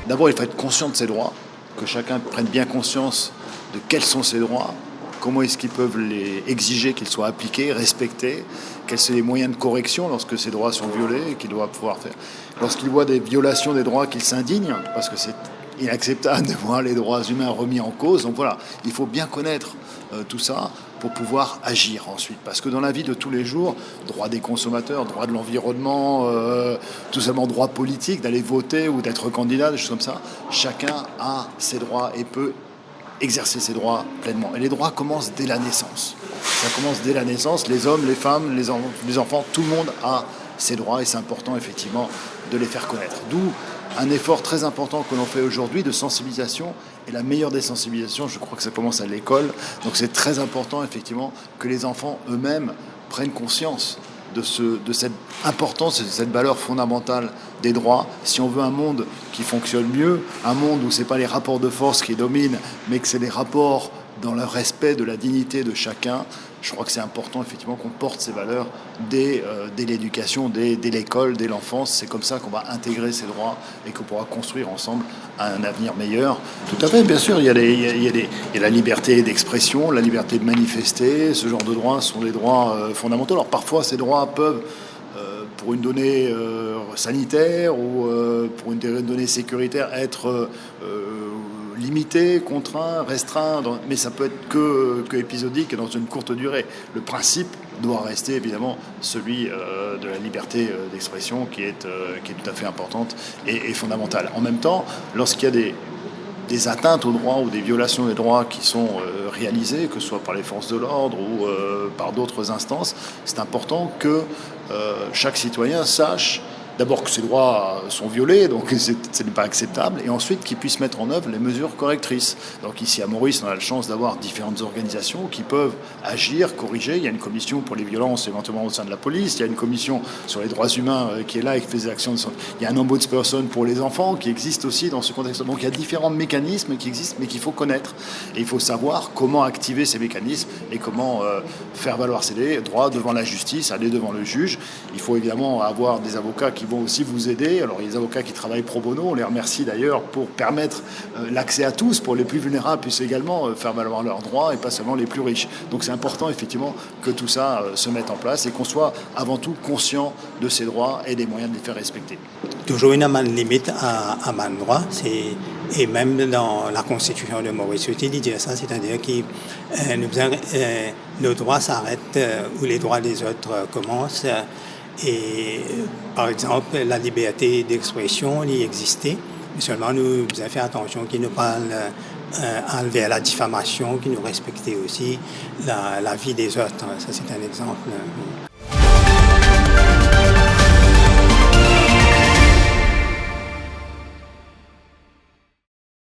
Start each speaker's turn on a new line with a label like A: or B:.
A: d'abord, il faut être conscient de ses droits, que chacun prenne bien conscience de quels sont ses droits, comment est-ce qu'ils peuvent les exiger qu'ils soient appliqués, respectés, quels sont les moyens de correction lorsque ces droits sont violés et qu'il doit pouvoir faire. Lorsqu'il voit des violations des droits, qu'il s'indigne, parce que c'est inacceptable de voir les droits humains remis en cause. Donc voilà, il faut bien connaître tout ça pour pouvoir agir ensuite. Parce que dans la vie de tous les jours, droit des consommateurs, droit de l'environnement, tout simplement droit politique, d'aller voter ou d'être candidat, des choses comme ça, chacun a ses droits et peut exercer ses droits pleinement. Et les droits commencent dès la naissance. Ça commence dès la naissance, les hommes, les femmes, les enfants, tout le monde a ses droits et c'est important effectivement de les faire connaître. D'où un effort très important que l'on fait aujourd'hui de sensibilisation. Et la meilleure des sensibilisations, je crois que ça commence à l'école. Donc c'est très important effectivement que les enfants eux-mêmes prennent conscience de cette importance et de cette valeur fondamentale des droits. Si on veut un monde qui fonctionne mieux, un monde où ce n'est pas les rapports de force qui dominent, mais que c'est les rapports dans le respect de la dignité de chacun, je crois que c'est important effectivement qu'on porte ces valeurs dès l'éducation, dès l'école, dès l'enfance. C'est comme ça qu'on va intégrer ces droits et qu'on pourra construire ensemble un avenir meilleur. Tout à fait, bien sûr, il y a la liberté d'expression, la liberté de manifester. Ce genre de droits sont des droits fondamentaux. Alors parfois, ces droits peuvent, pour une donnée sanitaire ou pour une donnée sécuritaire, être limité, contraint, restreint, mais ça peut être que épisodique et dans une courte durée. Le principe doit rester évidemment celui de la liberté d'expression qui est tout à fait importante et fondamentale. En même temps, lorsqu'il y a des atteintes aux droits ou des violations des droits qui sont réalisées, que ce soit par les forces de l'ordre ou par d'autres instances, c'est important que chaque citoyen sache d'abord que ces droits sont violés, donc ce n'est pas acceptable, et ensuite qu'ils puissent mettre en œuvre les mesures correctrices. Donc ici à Maurice, on a la chance d'avoir différentes organisations qui peuvent agir, corriger. Il y a une commission pour les violences éventuellement au sein de la police, il y a une commission sur les droits humains qui est là et qui fait des actions. Il y a un ombudsperson pour les enfants qui existe aussi dans ce contexte. Donc il y a différents mécanismes qui existent, mais qu'il faut connaître. Et il faut savoir comment activer ces mécanismes et comment faire valoir ces droits devant la justice, aller devant le juge. Il faut évidemment avoir des avocats qui vont aussi vous aider. Alors il y a des avocats qui travaillent pro bono, on les remercie d'ailleurs pour permettre l'accès à tous, pour les plus vulnérables puissent également faire valoir leurs droits et pas seulement les plus riches. Donc c'est important effectivement que tout ça se mette en place et qu'on soit avant tout conscient de ces droits et des moyens de les faire respecter.
B: Toujours une limite à man droit, et même dans la constitution de Maurice, il dit ça, c'est-à-dire que nos droits s'arrêtent où les droits des autres commencent. Et par exemple, la liberté d'expression y existait, mais seulement nous avons fait attention qu'il ne pas enlever la diffamation, qu'il nous respectait aussi la vie des autres. Ça, c'est un exemple.